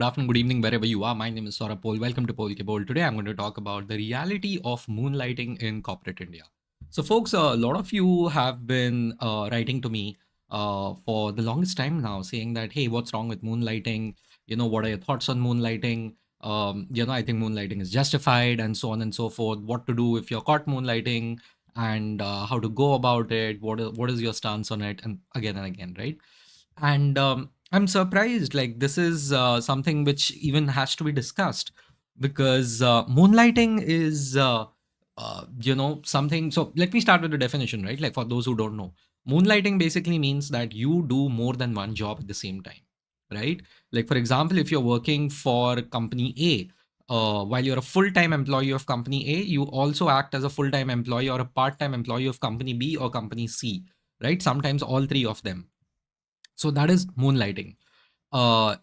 Good afternoon, good evening, wherever you are. My name is Saurabh Pol. Welcome to Pol Ke Bol. Today, I'm going to talk about the reality of moonlighting in corporate India. So, folks, a lot of you have been writing to me for the longest time now, saying that, hey, what's wrong with moonlighting? What are your thoughts on moonlighting? I think moonlighting is justified, and so on and so forth. What to do if you're caught moonlighting, and how to go about it? What is your stance on it? And again, right? And I'm surprised, like, this is something which even has to be discussed, because moonlighting is something. So let me start with the definition, right? Like, for those who don't know, moonlighting basically means that you do more than one job at the same time, right? Like, for example, if you're working for company A, while you're a full-time employee of company A, you also act as a full-time employee or a part-time employee of company B or company C, right? Sometimes all three of them. So that is moonlighting.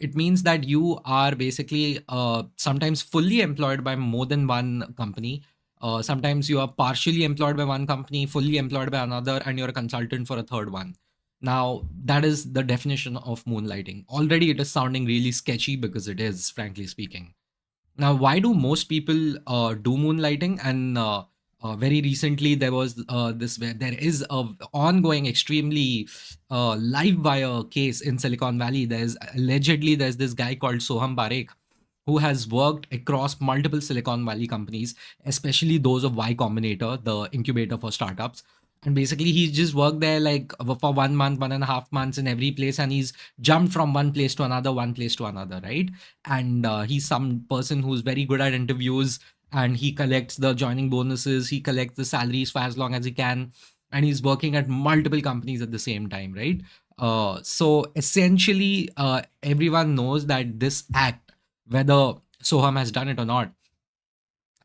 It means that you are basically sometimes fully employed by more than one company. Sometimes you are partially employed by one company, fully employed by another, and you're a consultant for a third one. Now, that is the definition of moonlighting. Already, it is sounding really sketchy, because it is, frankly speaking. Now, why do most people do moonlighting? And very recently, there was there is a ongoing, extremely live wire case in Silicon Valley. There's this guy called Soham Parekh, who has worked across multiple Silicon Valley companies, especially those of Y Combinator, the incubator for startups. And basically, he's just worked there like for 1 month, 1.5 months in every place, and he's jumped from one place to another, right? And he's some person who's very good at interviews, and he collects the joining bonuses, he collects the salaries for as long as he can, and he's working at multiple companies at the same time, right? So essentially, everyone knows that this act, whether Soham has done it or not,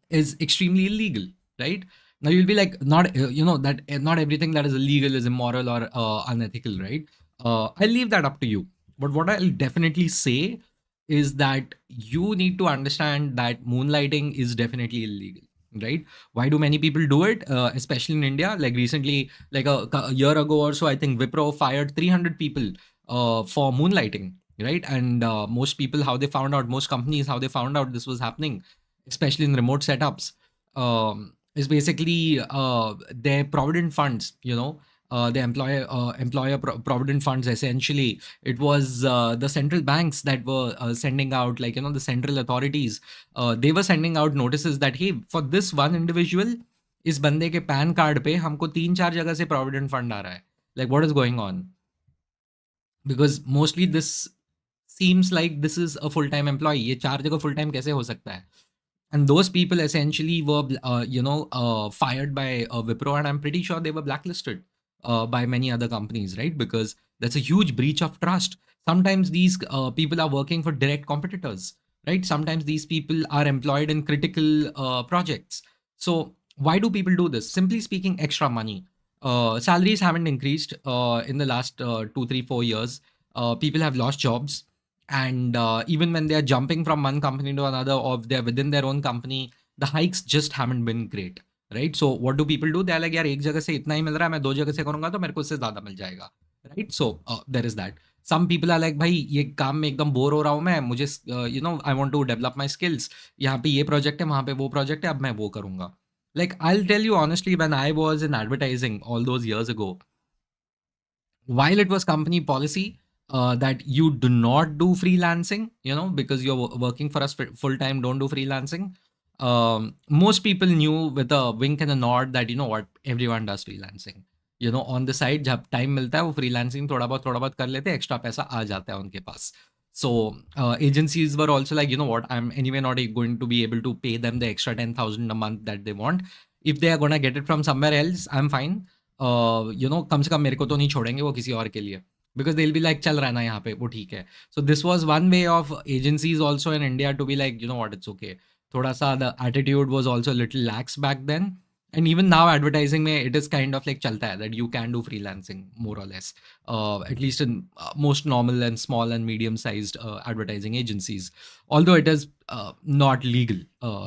is extremely illegal, right? Now you'll be like, not that not everything that is illegal is immoral or unethical, right? I'll leave that up to you. But what I'll definitely say is that you need to understand that moonlighting is definitely illegal, right? Why do many people do it, especially in India? Like recently, like a year ago or so, I think Wipro fired 300 people for moonlighting, right? And most people, how they found out, most companies, how they found out this was happening, especially in remote setups, is basically their provident funds, the employer provident funds. Essentially, it was the central banks that were sending out, like, the central authorities, they were sending out notices that, hey, for this one individual, इस बंदे के pan card पे हमको 3-4 जगह से provident fund आ रहा है. Like, what is going on? Because mostly this seems like this is a full-time employee. ये 4 जगह full time कैसे हो सकता है? And those people essentially were, fired by Wipro, and I'm pretty sure they were blacklisted by many other companies, right? Because that's a huge breach of trust. Sometimes these people are working for direct competitors, right? Sometimes these people are employed in critical projects. So why do people do this? Simply speaking, extra money. Salaries haven't increased in the last 2, 3, 4 years. People have lost jobs, and even when they are jumping from one company to another, or they're within their own company, the hikes just haven't been great, right? So what do people do? They're like, यार एक जगह से इतना ही मिल रहा है, मैं 2 जगह से करूंगा तो मेरे को इससे ज्यादा मिल जाएगा, right? So there is that. Some people are like, भाई ये काम में एकदम बोर हो रहा हूँ मैं, मुझे I want to develop my skills. यहाँ पे ये project है, वहाँ पे वो project है, अब मैं वो करूंगा. Like, I'll tell you honestly, when I was in advertising all those years ago, while it was company policy that you do not do freelancing, because you're working for us full time, don't do freelancing. Most people knew with a wink and a nod that, what, everyone does freelancing. On the side, जब time मिलता है वो freelancing थोड़ा बहुत कर लेते हैं, extra पैसा आ जाता है उनके पास. So agencies were also like, what, I'm anyway not going to be able to pay them the extra 10,000 a month that they want. If they are gonna get it from somewhere else, I'm fine. कम से कम मेरे को तो नहीं छोड़ेंगे वो किसी और के लिए, because they'll be like, चल रहा है ना यहाँ पे, वो ठीक है. So this was one way of agencies also in India to be like, what, it's okay. थोड़ा सा the attitude was also a little lax back then. And even now advertising mein, it is kind of like chalta hai that you can do freelancing more or less, at least in most normal and small and medium sized advertising agencies, although it is not legal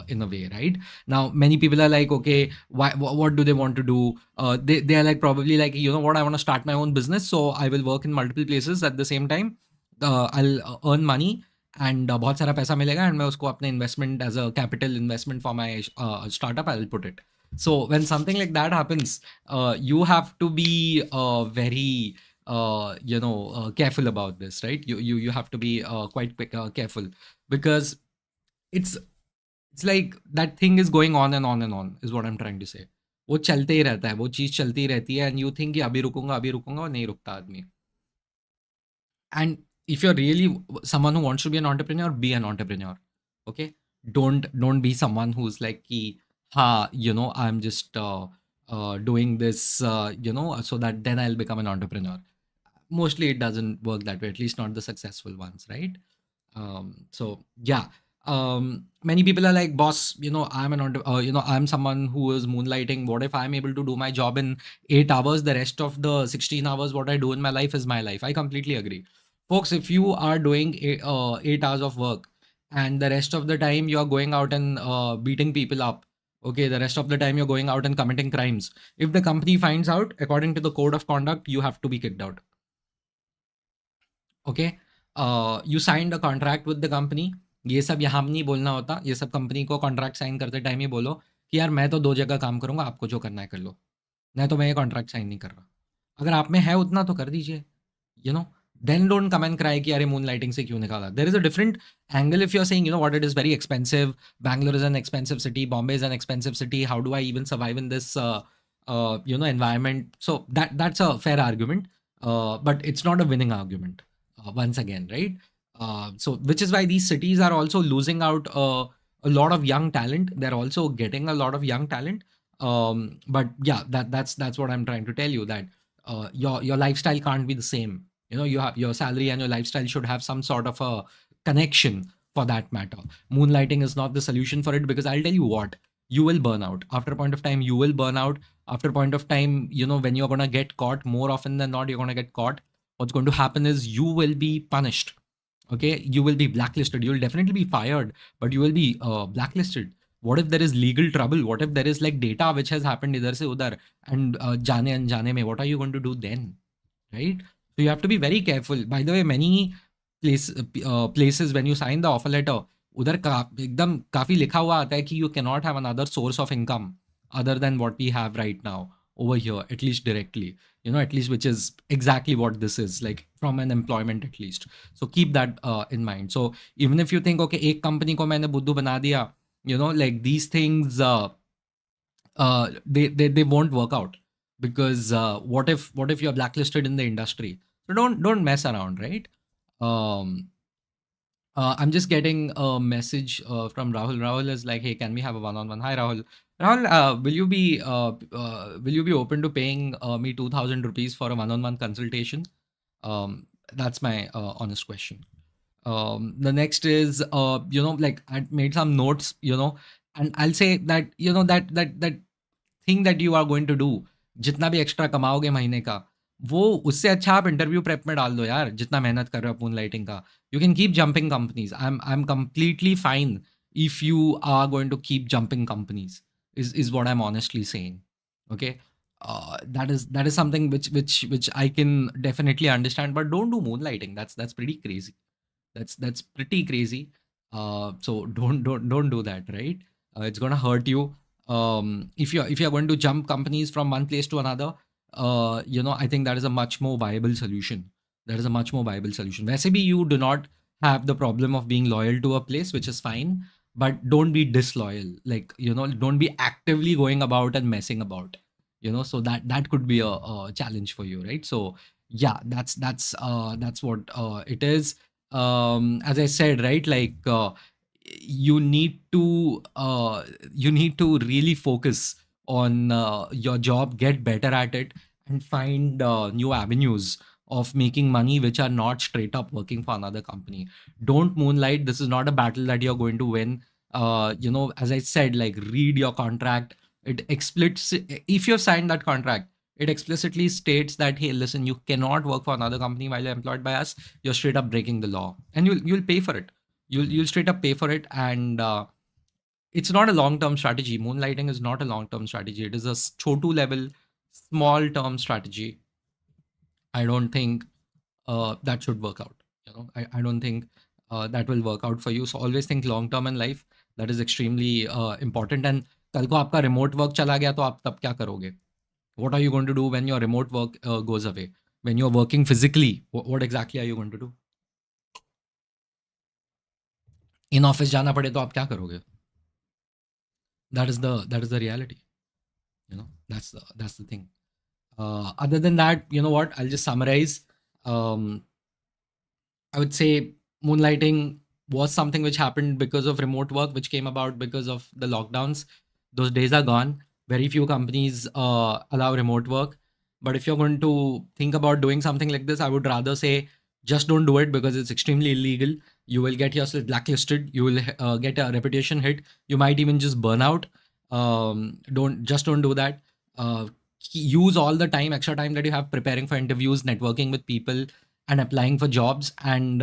in a way, right? Now many people are like, okay, what do they want to do? They are like, probably like, what, I want to start my own business, so I will work in multiple places at the same time. I'll earn money, and बहुत सारा पैसा मिलेगा and मैं उसको अपने investment as a capital investment for my startup I will put it. So when something like that happens, you have to be very careful about this, right? You have to be quite careful, because it's it's like that thing is going on and on and on is what I'm trying to say. वो चलते ही रहता है, वो चीज़ चलती ही रहती है, and you think कि अभी रुकूंगा और नहीं रुकता आदमी. And if you're really someone who wants to be an entrepreneur, be an entrepreneur. Okay, don't be someone who's like ki, ha, I'm just doing this, so that then I'll become an entrepreneur. Mostly it doesn't work that way, at least not the successful ones, right? So yeah, many people are like, boss, I'm someone who is moonlighting. What if I'm able to do my job in 8 hours? The rest of the 16 hours, what I do in my life is my life. I completely agree. Folks, if you are doing 8 hours of work and the rest of the time you're going out and beating people up, okay, the rest of the time you're going out and committing crimes, if the company finds out, according to the code of conduct, you have to be kicked out. Okay, you signed a contract with the company. ये सब यहाँ नहीं बोलना होता, ये सब company को contract sign करते टाइम ही बोलो कि यार मैं तो 2 जगह काम करूँगा, आपको जो करना है कर लो, नहीं तो मैं ये कॉन्ट्रैक्ट साइन नहीं कर रहा. अगर आप में है उतना तो कर दीजिए, you know. Then don't come and cry कि अरे मून लाइटिंग से क्यों निकाला. There is a different angle if you are saying what, it is very expensive, Bangalore is an expensive city, Bombay is an expensive city, how do I even survive in this environment. So that's a fair argument, but it's not a winning argument, once again, right? So which is why these cities are also losing out a lot of young talent. They're also getting a lot of young talent. But yeah, that's what I'm trying to tell you, that your lifestyle can't be the same. You have your salary and your lifestyle should have some sort of a connection, for that matter. Moonlighting is not the solution for it, because I'll tell you what, you will burn out after a point of time. You will burn out after a point of time. When you're going to get caught, more often than not you're going to get caught, what's going to happen is you will be punished. Okay, you will be blacklisted. You will definitely be fired, but you will be blacklisted. What if there is legal trouble? What if there is like data which has happened idhar se udhar, and jaane anjane mein, what are you going to do then, right? So you have to be very careful. By the way, many places when you sign the offer letter, उधर एकदम काफी लिखा हुआ आता है कि you cannot have another source of income other than what we have right now over here, at least directly, at least, which is exactly what this is, like from an employment at least. So keep that in mind. So even if you think, okay, एक company को मैंने बुद्धू बना दिया, like these things, they won't work out, because what if you're blacklisted in the industry? So don't mess around, right? um I'm just getting a message from Rahul. Rahul is like, "Hey, can we have a one-on-one?" Hi, Rahul. Rahul, will you be open to paying me 2,000 rupees for a one-on-one consultation? That's my honest question. The next is, like I made some notes, and I'll say that, that thing that you are going to do, जितना भी extra कमाओगे महीने का, वो उससे अच्छा आप interview prep में डाल दो यार, जितना मेहनत कर रहे हो मून लाइटिंग का. You can keep jumping companies. I'm completely fine if you are going to keep jumping companies. Is what I'm honestly saying. Okay, that is something which I can definitely understand. But don't do moonlighting. That's pretty crazy. That's pretty crazy. So don't do that, right? It's gonna hurt you. If you're going to jump companies from one place to another, I think that is a much more viable solution. That is a much more viable solution. वैसे भी you do not have the problem of being loyal to a place, which is fine, but don't be disloyal. Like, don't be actively going about and messing about. So that could be a challenge for you, right? So yeah, that's what it is. As I said, right, like you need to really focus on your job, get better at it, and find new avenues of making money which are not straight up working for another company. Don't moonlight. This is not a battle that you're going to win. As I said, like, read your contract. It explicit if you've signed that contract, it explicitly states that, hey, listen, you cannot work for another company while you're employed by us. You're straight up breaking the law, and you'll pay for it. You'll straight up pay for it. And it's not a long term strategy. Moonlighting is not a long term strategy. It is a chotu level, small term strategy. I don't think that should work out. I don't think that will work out for you. So always think long term in life. That is extremely important. And कल को आपका remote work चला गया तो आप तब क्या करोगे? What are you going to do when your remote work goes away? When you're working physically, what exactly are you going to do? In office जाना पड़े तो आप क्या करोगे? That is the reality. That's the thing. Other than that, you know what? I'll just summarize. Um, I would say moonlighting was something which happened because of remote work, which came about because of the lockdowns. Those days are gone. Very few companies allow remote work. But if you're going to think about doing something like this, I would rather say just don't do it because it's extremely illegal. You will get yourself blacklisted. You will get a reputation hit. You might even just burn out. Don't do that. Use all the time, extra time that you have preparing for interviews, networking with people, and applying for jobs, and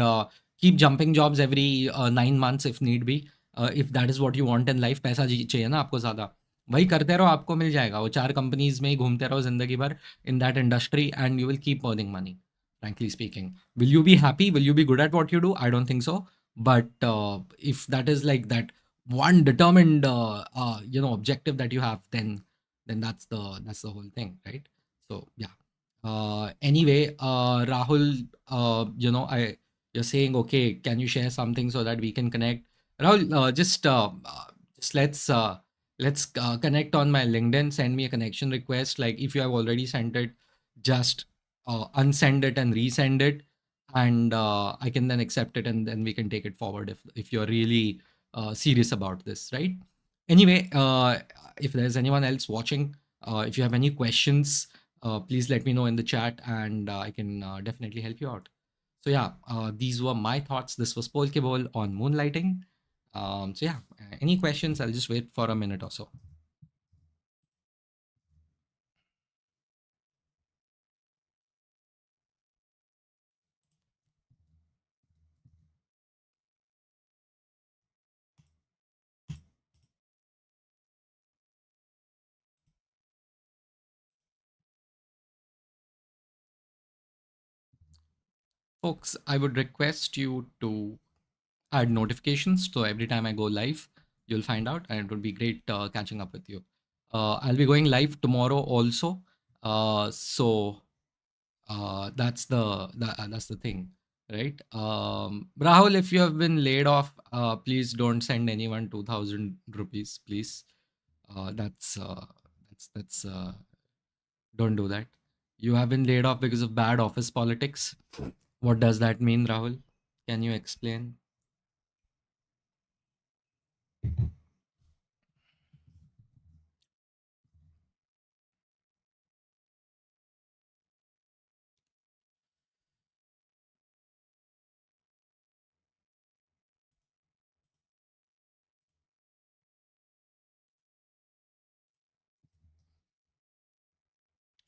keep jumping jobs every 9 months if need be. If that is what you want in life, पैसा चाहिए ना आपको ज़्यादा, वही करते रहो, आपको मिल जाएगा। वो 4 कंपनीज में ही घूमते रहो ज़िंदगी भर in that industry, and you will keep earning money. Frankly speaking, will you be happy? Will you be good at what you do? I don't think so. But if that is like that one determined objective that you have, then that's the whole thing, right? So yeah. Anyway, Rahul, you're saying, okay, can you share something so that we can connect? Rahul, just let's connect on my LinkedIn. Send me a connection request. Like if you have already sent it, just unsend it and resend it, and I can then accept it, and then we can take it forward if you're really serious about this, right? Anyway, if there's anyone else watching, if you have any questions, please let me know in the chat, and I can definitely help you out. So yeah, these were my thoughts. This was Polkeball on moonlighting. So yeah, any questions? I'll just wait for a minute or so. Folks, I would request you to add notifications so every time I go live, you'll find out, and it would be great catching up with you. I'll be going live tomorrow also. So that's the thing, right? Rahul, if you have been laid off, please don't send anyone 2,000 rupees, please. That's don't do that. You have been laid off because of bad office politics. What does that mean, Rahul? Can you explain?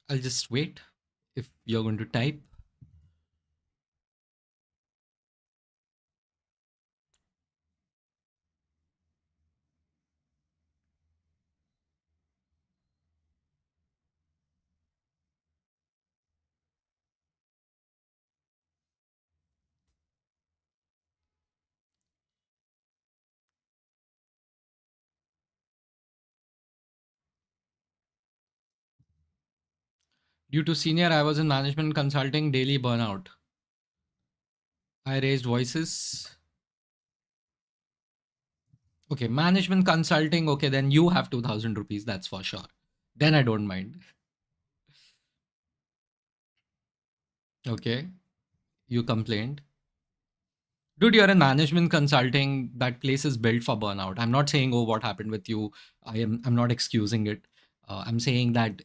I'll just wait if you're going to type. Due to senior, I was in management consulting, daily burnout. I raised voices. Okay, management consulting. Okay, then you have 2,000 rupees. That's for sure. Then I don't mind. Okay, you complained. Dude, you're in management consulting. That place is built for burnout. I'm not saying, oh, what happened with you. I'm not excusing it. I'm saying that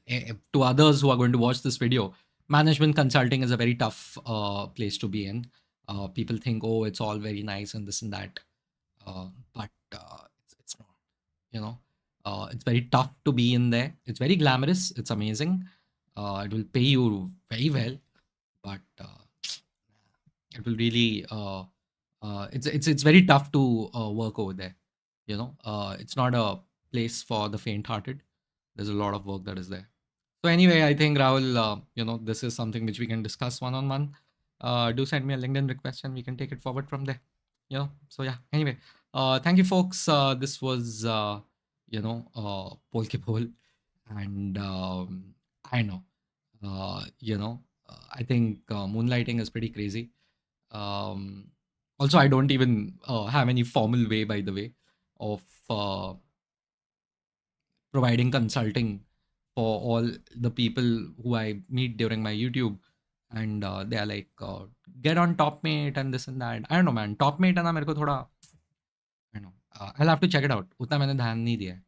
to others who are going to watch this video, management consulting is a very tough place to be in. People think, oh, it's all very nice and this and that. But it's not, you know. It's very tough to be in there. It's very glamorous. It's amazing. It will pay you very well, but it will really it's very tough to work over there. It's not a place for the faint-hearted. There's a lot of work that is there. So anyway, I think Rahul, this is something which we can discuss one on one. Do send me a LinkedIn request and we can take it forward from there. So yeah, anyway, thank you folks. This was Polke Pol, and I know, I think moonlighting is pretty crazy. um, Also, I don't even have any formal way, by the way, of providing consulting for all the people who I meet during my YouTube. And they are like, get on Top Mate and this and that. I don't know, man. Top Mate है ना मेरे को थोड़ा, I know. I'll have to check it out. उतना मैंने ध्यान नहीं दिया है.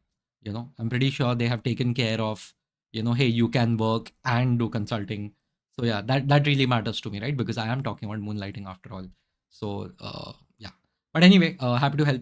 I'm pretty sure they have taken care of, hey, you can work and do consulting. So yeah, that really matters to me, right? Because I am talking about moonlighting after all. So yeah. But anyway, happy to help